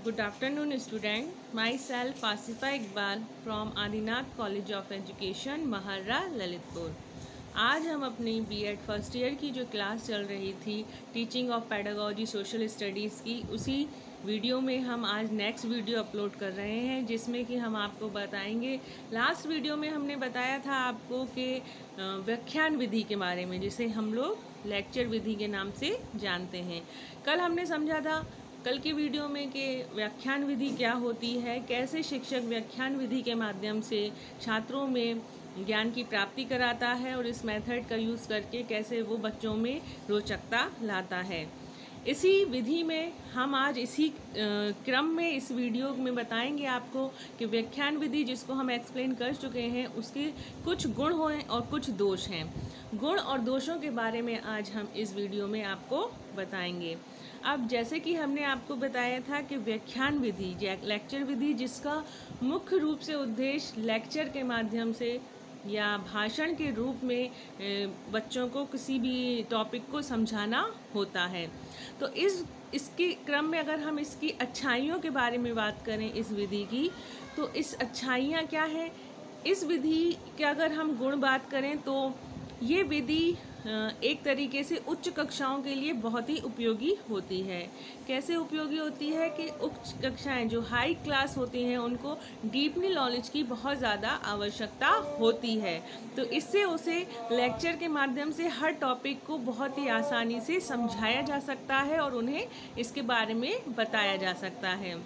Good afternoon, student. Myself Asifa Iqbal from Adinath college of education महारा ललितपुर। आज हम अपनी बीएड फर्स्ट ईयर की जो क्लास चल रही थी teaching of pedagogy social studies की, उसी वीडियो में हम आज नेक्स्ट वीडियो अपलोड कर रहे हैं, जिसमें कि हम आपको बताएंगे। लास्ट वीडियो में हमने बताया था आपको कि व्याख्यान विधि के बारे में, जिसे हम लोग लेक्चर विधि के नाम से जानते हैं। कल हमने समझा था कल की वीडियो में कि व्याख्यान विधि क्या होती है, कैसे शिक्षक व्याख्यान विधि के माध्यम से छात्रों में ज्ञान की प्राप्ति कराता है और इस मेथड का यूज़ करके कैसे वो बच्चों में रोचकता लाता है। इसी विधि में हम आज इसी क्रम में इस वीडियो में बताएंगे आपको कि व्याख्यान विधि, जिसको हम एक्सप्लेन कर चुके हैं, उसके कुछ गुण हैं और कुछ दोष हैं। गुण और दोषों के बारे में आज हम इस वीडियो में आपको बताएंगे। अब जैसे कि हमने आपको बताया था कि व्याख्यान विधि, लेक्चर विधि, जिसका मुख्य रूप से उद्देश्य लेक्चर के माध्यम से या भाषण के रूप में बच्चों को किसी भी टॉपिक को समझाना होता है। तो इसके क्रम में अगर हम इसकी अच्छाइयों के बारे में बात करें इस विधि की, तो इस अच्छाइयाँ क्या हैं? इस विधि के अगर हम गुण बात करें तो ये विधि एक तरीके से उच्च कक्षाओं के लिए बहुत ही उपयोगी होती है। कैसे उपयोगी होती है कि उच्च कक्षाएं जो हाई क्लास होती हैं उनको डीपली नॉलेज की बहुत ज़्यादा आवश्यकता होती है, तो इससे उसे लेक्चर के माध्यम से हर टॉपिक को बहुत ही आसानी से समझाया जा सकता है और उन्हें इसके बारे में बताया जा सकता है।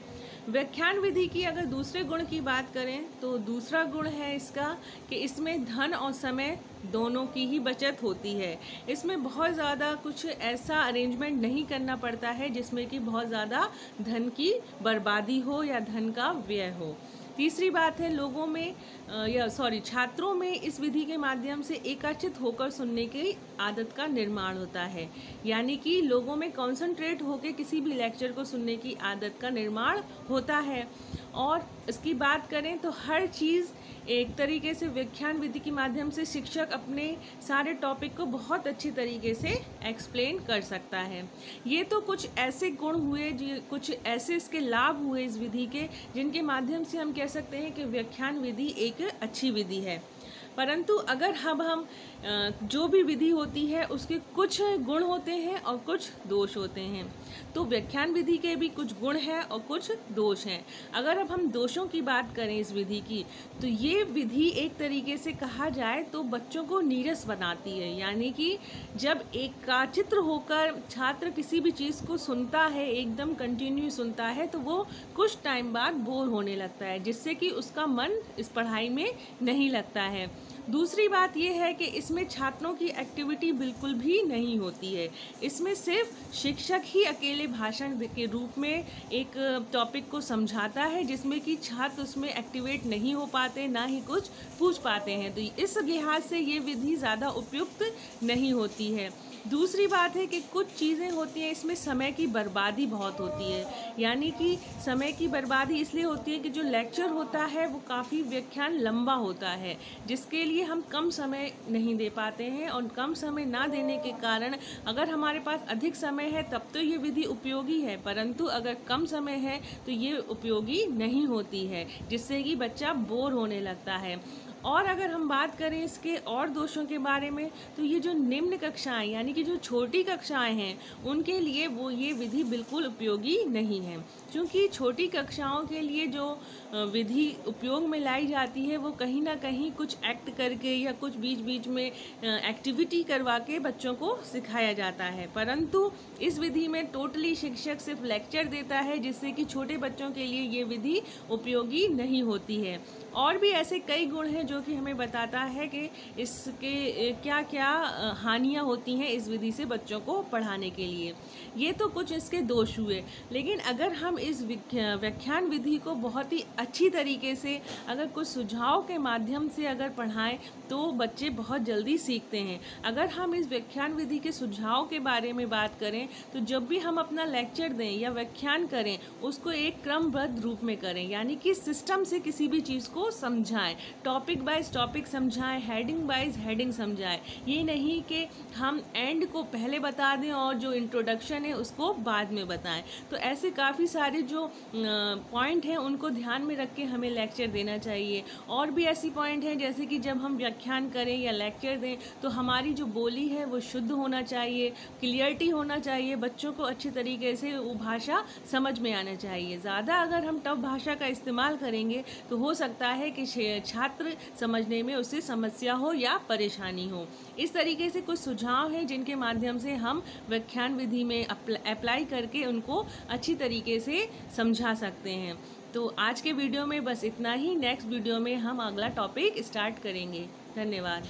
व्याख्यान विधि की अगर दूसरे गुण की बात करें तो दूसरा गुण है इसका कि इसमें धन और समय दोनों की ही बचत होती है। इसमें बहुत ज़्यादा कुछ ऐसा अरेंजमेंट नहीं करना पड़ता है जिसमें कि बहुत ज़्यादा धन की बर्बादी हो या धन का व्यय हो। तीसरी बात है छात्रों में इस विधि के माध्यम से एकाचित होकर सुनने की आदत का निर्माण होता है, यानी कि लोगों में कंसंट्रेट होकर किसी भी लेक्चर को सुनने की आदत का निर्माण होता है। और इसकी बात करें तो हर चीज़ एक तरीके से व्याख्यान विधि के माध्यम से शिक्षक अपने सारे टॉपिक को बहुत अच्छी तरीके से एक्सप्लेन कर सकता है। ये तो कुछ ऐसे गुण हुए, कुछ ऐसे इसके लाभ हुए इस विधि के, जिनके माध्यम से हम कह सकते हैं कि व्याख्यान विधि एक अच्छी विधि है। परंतु अगर हम जो भी विधि होती है उसके कुछ गुण होते हैं और कुछ दोष होते हैं, तो व्याख्यान विधि के भी कुछ गुण हैं और कुछ दोष हैं। अगर अब हम दोषों की बात करें इस विधि की, तो ये विधि एक तरीके से कहा जाए तो बच्चों को नीरस बनाती है, यानी कि जब एकाचित्र होकर छात्र किसी भी चीज़ को सुनता है, एकदम कंटिन्यू सुनता है, तो वो कुछ टाइम बाद बोर होने लगता है, जिससे कि उसका मन इस पढ़ाई में नहीं लगता है। दूसरी बात यह है कि इसमें छात्रों की एक्टिविटी बिल्कुल भी नहीं होती है। इसमें सिर्फ शिक्षक ही अकेले भाषण के रूप में एक टॉपिक को समझाता है, जिसमें कि छात्र उसमें एक्टिवेट नहीं हो पाते, ना ही कुछ पूछ पाते हैं। तो इस लिहाज से ये विधि ज़्यादा उपयुक्त नहीं होती है। दूसरी बात है कि कुछ चीज़ें होती हैं, इसमें समय की बर्बादी बहुत होती है, यानी कि समय की बर्बादी इसलिए होती है कि जो लेक्चर होता है वो काफ़ी व्याख्यान लंबा होता है, जिसके लिए हम कम समय नहीं दे पाते हैं, और कम समय ना देने के कारण अगर हमारे पास अधिक समय है तब तो ये विधि उपयोगी है, परंतु अगर कम समय है तो ये उपयोगी नहीं होती है, जिससे कि बच्चा बोर होने लगता है। और अगर हम बात करें इसके और दोषों के बारे में, तो ये जो निम्न कक्षाएं, यानी कि जो छोटी कक्षाएं हैं, उनके लिए ये विधि बिल्कुल उपयोगी नहीं है, क्योंकि छोटी कक्षाओं के लिए जो विधि उपयोग में लाई जाती है वो कहीं ना कहीं कुछ एक्ट करके या कुछ बीच बीच में एक्टिविटी करवा के बच्चों को सिखाया जाता है। परंतु इस विधि में टोटली शिक्षक सिर्फ लेक्चर देता है, जिससे कि छोटे बच्चों के लिए ये विधि उपयोगी नहीं होती है। और भी ऐसे कई गुण हैं जो कि हमें बताता है कि इसके क्या क्या हानियां होती हैं इस विधि से बच्चों को पढ़ाने के लिए। ये तो कुछ इसके दोष हुए, लेकिन अगर हम इस व्याख्यान विधि को बहुत ही अच्छी तरीके से अगर कुछ सुझाव के माध्यम से अगर पढ़ाएं तो बच्चे बहुत जल्दी सीखते हैं। अगर हम इस व्याख्यान विधि के सुझाव के बारे में बात करें तो जब भी हम अपना लेक्चर दें या व्याख्यान करें, उसको एक क्रमबद्ध रूप में करें, यानी कि सिस्टम से किसी भी चीज़ को समझाएं, टॉपिक टॉपिक वाइज टॉपिक समझाएं, हेडिंग वाइज हेडिंग समझाएं। ये नहीं कि हम एंड को पहले बता दें और जो इंट्रोडक्शन है उसको बाद में बताएं। तो ऐसे काफ़ी सारे जो पॉइंट हैं उनको ध्यान में रख के हमें लेक्चर देना चाहिए। और भी ऐसी पॉइंट हैं जैसे कि जब हम व्याख्यान करें या लेक्चर दें तो हमारी जो बोली है वो शुद्ध होना चाहिए, क्लियरिटी होना चाहिए, बच्चों को अच्छी तरीके से वो भाषा समझ में आना चाहिए। ज़्यादा अगर हम टफ भाषा का इस्तेमाल करेंगे तो हो सकता है कि छात्र समझने में उससे समस्या हो या परेशानी हो। इस तरीके से कुछ सुझाव हैं जिनके माध्यम से हम व्याख्यान विधि में अप्लाई करके उनको अच्छी तरीके से समझा सकते हैं। तो आज के वीडियो में बस इतना ही। नेक्स्ट वीडियो में हम अगला टॉपिक स्टार्ट करेंगे। धन्यवाद।